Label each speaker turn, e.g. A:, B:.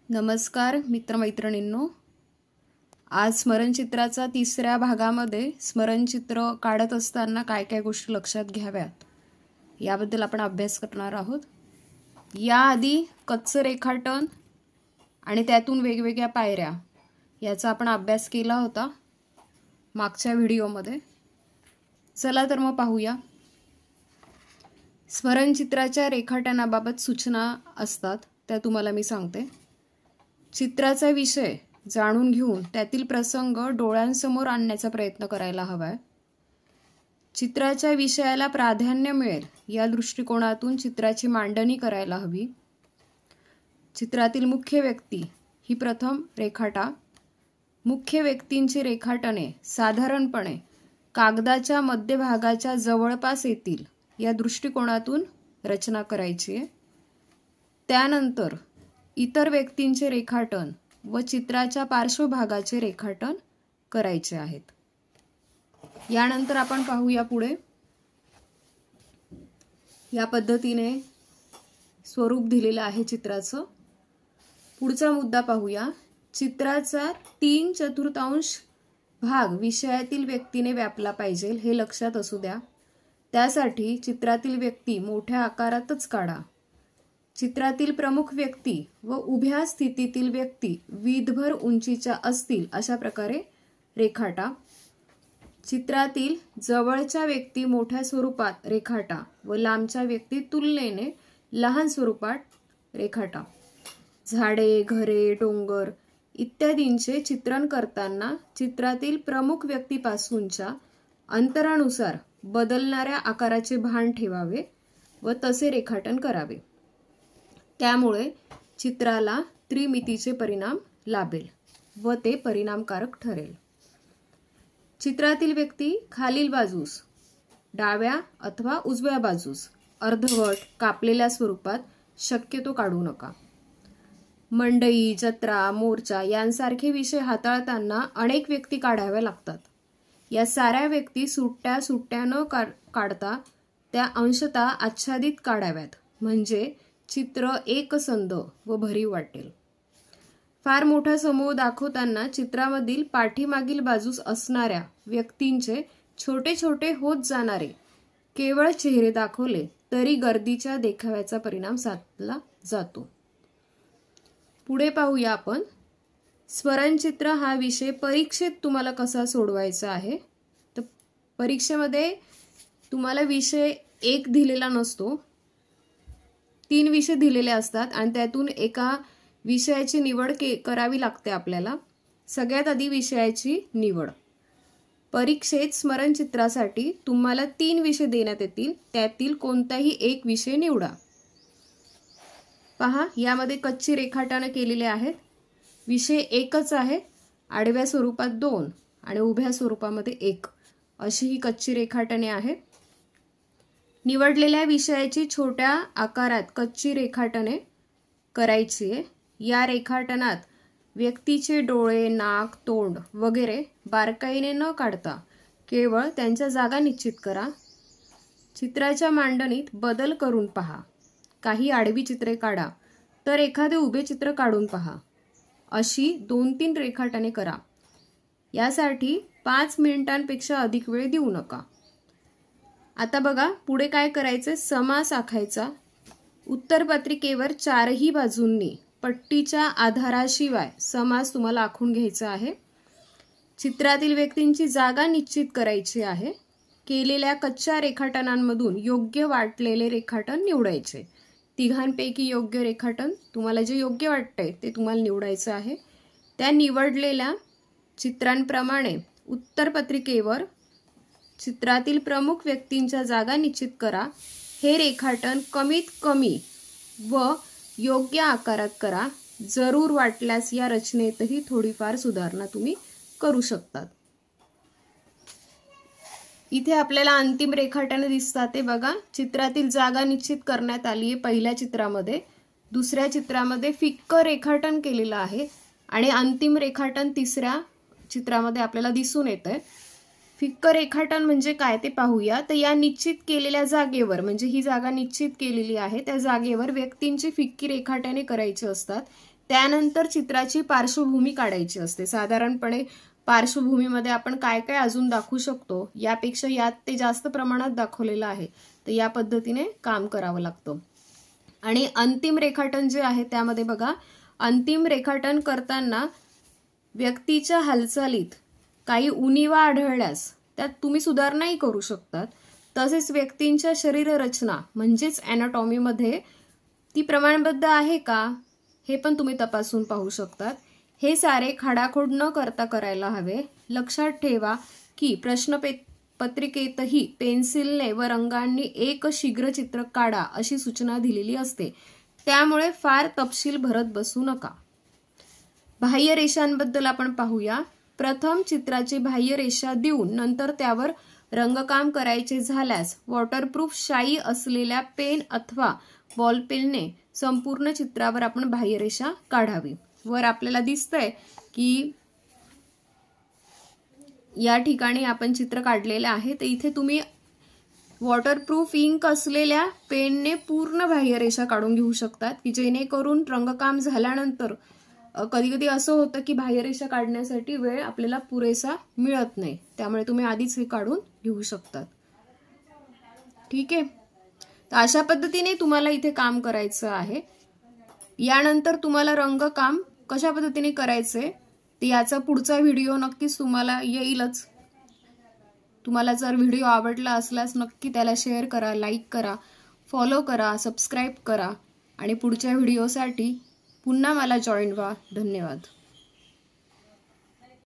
A: नमस्कार मित्रमैत्रिणींनो, आज स्मरणचित्राचा तिसऱ्या भागामध्ये स्मरणचित्र काढत असताना काय काय गोष्टी लक्षात घ्याव्यात याबद्दल आपण अभ्यास करणार आहोत। याआधी कच्चं रेखाटन आणि त्यातून वेगवेगळ्या पायऱ्या याचा आपण अभ्यास केला होता मागच्या व्हिडिओमध्ये। चला तर मग पाहूया। स्मरणचित्राच्या रेखाटनाबाबत सूचना असतात त्या तुम्हाला मी सांगते। चित्राचा विषय जाणून घेऊन त्यातील प्रसंग डोळ्यांसमोर आणण्याचा प्रयत्न करायला हवाय। चित्राच्या विषयाला प्राधान्य मिळेल या दृष्टिकोनातून चित्राची मांडणी करायला हवी। चित्रातील मुख्य व्यक्ती ही प्रथम रेखाटा। मुख्य व्यक्तींची रेखाटने साधारणपणे कागदाच्या मध्यभागाच्या जवळपास येतील या दृष्टिकोनातून रचना करायची आहे। त्यानंतर इतर व्यक्तींचे रेखाटन व चित्राच्या पार्श्वभागाचे रेखाटन करायचे आहेत। यानंतर आपण पाहूया पुढे। या पद्धतीने स्वरूप दिलेलं आहे चित्राचं। पुढचा मुद्दा पाहूया। चित्राचा 3/4 भाग विषयातील व्यक्तीने व्यापला पाहिजे हे लक्षात असू द्या। त्यासाठी चित्रातील व्यक्ती मोठ्या आकारातच काढा। चित्रातील प्रमुख व्यक्ती व उभ्या स्थितीतील व्यक्ती वीधभर उंचीच्या असतील अशा प्रकारे रेखाटा। चित्रातील जवळच्या व्यक्ती मोठ्या स्वरूपात रेखाटा व लांबच्या व्यक्ती तुलनेने लहान स्वरूपात रेखाटा। झाडे, घरे, डोंगर इत्यादींचे चित्रण करताना चित्रातील प्रमुख व्यक्तीपासूनच्या अंतरानुसार बदलणाऱ्या आकाराचे भान ठेवावे व तसे रेखाटन करावे। त्यामुळे चित्राला त्रिमितीचे परिणाम लाभेल व ते परिणामकारक ठरेल। चित्रातील व्यक्ती खालील बाजूस डाव्या अथवा उजव्या बाजूस अर्धवट कापलेल्या स्वरूपात शक्यतो काढू नका। मंडई, जत्रा, मोर्चा यांसारखे विषय हाताळताना अनेक व्यक्ती काढाव्या लागतात। या साऱ्या व्यक्ती सुट्ट्या सुट्ट्या न काढता त्या अंशतः आच्छादित काढाव्यात, म्हणजे चित्र एकसंध व भरीव वाटेल। फार मोठा समूह दाखवताना चित्रामधील पाठीमागील बाजूस असणाऱ्या व्यक्तींचे छोटे छोटे होत जाणारे केवळ चेहरे दाखवले तरी गर्दीच्या देखाव्याचा परिणाम साधला जातो। पुढे पाहूया आपण। स्मरणचित्र हा विषय परीक्षेत तुम्हाला कसा सोडवायचा आहे। तर परीक्षेमध्ये तुम्हाला विषय एक दिलेला नसतो, 3 विषय दिलेले असतात आणि त्यातून एका विषयाची निवड करावी लागते आपल्याला। सगळ्यात आधी विषयाची निवड। परीक्षेत स्मरणचित्रासाठी तुम्हाला 3 विषय देण्यात येतील, त्यातील कोणताही एक विषय निवडा। पहा, यामध्ये कच्ची रेखाटने केलेले आहेत। विषय एकच आहे, आडव्या स्वरूपात 2 आणि उभ्या स्वरूपामध्ये 1 अशी ही कच्ची रेखाटने आहेत। निवडलेल्या विषयाची छोट्या आकारात कच्ची रेखाटने करायची आहे। या रेखाटनात व्यक्तीचे डोळे, नाक, तोंड वगैरे बारकाईने न काढता केवळ त्यांच्या जागा निश्चित करा। चित्राच्या मांडणीत बदल करून पहा। काही आडवी चित्रे काढा तर एखादे उभे चित्र काढून पहा। अशी 2-3 रेखाटने करा। यासाठी 5 मिनिटांपेक्षा अधिक वेळ देऊ नका। आता बघा पुढे काय करायचे। समास आखायचा। उत्तरपत्रिकेवर 4ही बाजूंनी पट्टीच्या आधाराशिवाय समास तुम्हाला आखून घ्यायचा आहे। चित्रातील व्यक्तींची जागा निश्चित करायची आहे। केलेल्या कच्च्या रेखाटनांमधून योग्य वाटलेले रेखाटन निवडायचे। तिघांपैकी योग्य रेखाटन तुम्हाला जे योग्य वाटतंय ते तुम्हाला निवडायचं आहे। त्या निवडलेल्या चित्रांप्रमाणे उत्तरपत्रिकेवर चित्रातील प्रमुख व्यक्तींच्या जागा निश्चित करा। हे रेखाटन कमीत कमी व योग्य आकारात करा। जरूर वाटल्यास या रचनेतही थोडीफार सुधारणा तुम्ही करू शकतात। इथे आपल्याला अंतिम रेखाटने दिसतात ते बघा। चित्रातील जागा निश्चित करण्यात आली आहे पहिल्या चित्रामध्ये। दुसऱ्या चित्रामध्ये फिक्क रेखाटन केलेलं आहे आणि अंतिम रेखाटन तिसऱ्या चित्रामध्ये आपल्याला दिसून येतंय। फिक्क रेखाटन म्हणजे काय ते पाहूया। तर या निश्चित केलेल्या जागेवर, म्हणजे ही जागा निश्चित केलेली आहे त्या जागेवर व्यक्तींची फिक्की रेखाटने करायची असतात। त्यानंतर चित्राची पार्श्वभूमी काढायची असते। साधारणपणे पार्श्वभूमीमध्ये आपण काय काय अजून दाखवू शकतो यापेक्षा यात ते जास्त प्रमाणात दाखवलेलं आहे, तर या पद्धतीने काम करावं लागतं। आणि अंतिम रेखाटन जे आहे त्यामध्ये बघा, अंतिम रेखाटन करताना व्यक्तीच्या हालचालीत काही उणिवा आढळल्यास त्यात तुम्ही सुधारणाही करू शकतात। तसेच व्यक्तींच्या शरीर रचना म्हणजेच ॲनाटॉमीमध्ये ती प्रमाणबद्ध आहे का हे पण तुम्ही तपासून पाहू शकतात। हे सारे खाडाखोड न करता करायला हवे। लक्षात ठेवा की प्रश्नपत्रिकेतही पेन्सिलने व रंगांनी एक शीघ्र चित्र काढा अशी सूचना दिलेली असते, त्यामुळे फार तपशील भरत बसू नका। बाह्य रेषांबद्दल आपण पाहूया। प्रथम चित्राची बाह्य रेषा देऊन नंतर त्यावर रंगकाम करायचे झाल्यास वॉटरप्रूफ शाई असलेल्या पेन अथवा बॉलपेनने संपूर्ण चित्रावर आपण बाह्यरेषा काढावी। वर आपल्याला दिसतंय की या ठिकाणी आपण चित्र काढलेले आहे, तर इथे तुम्ही वॉटरप्रूफ इंक असलेल्या पेनने पूर्ण बाह्यरेषा काढून घेऊ शकतात की जेणेकरून रंगकाम झाल्यानंतर कधी कधी असं होतं की बाह्यरेषा काढण्यासाठी वेळ आपल्याला पुरेसा मिळत नाही, त्यामुळे तुम्ही आधीच हे काढून घेऊ शकतात। ठीक आहे, तर अशा पद्धतीने तुम्हाला इथे काम करायचं आहे। यानंतर तुम्हाला रंगकाम कशा पद्धतीने करायचे ते याचा पुढचा व्हिडिओ नक्कीच तुम्हाला येईलच। तुम्हाला जर व्हिडिओ आवडला असल्यास नक्की त्याला शेअर करा, लाईक करा, फॉलो करा, सबस्क्राईब करा आणि पुढच्या व्हिडिओसाठी पुन्हा मला जॉईन व्हा। धन्यवाद।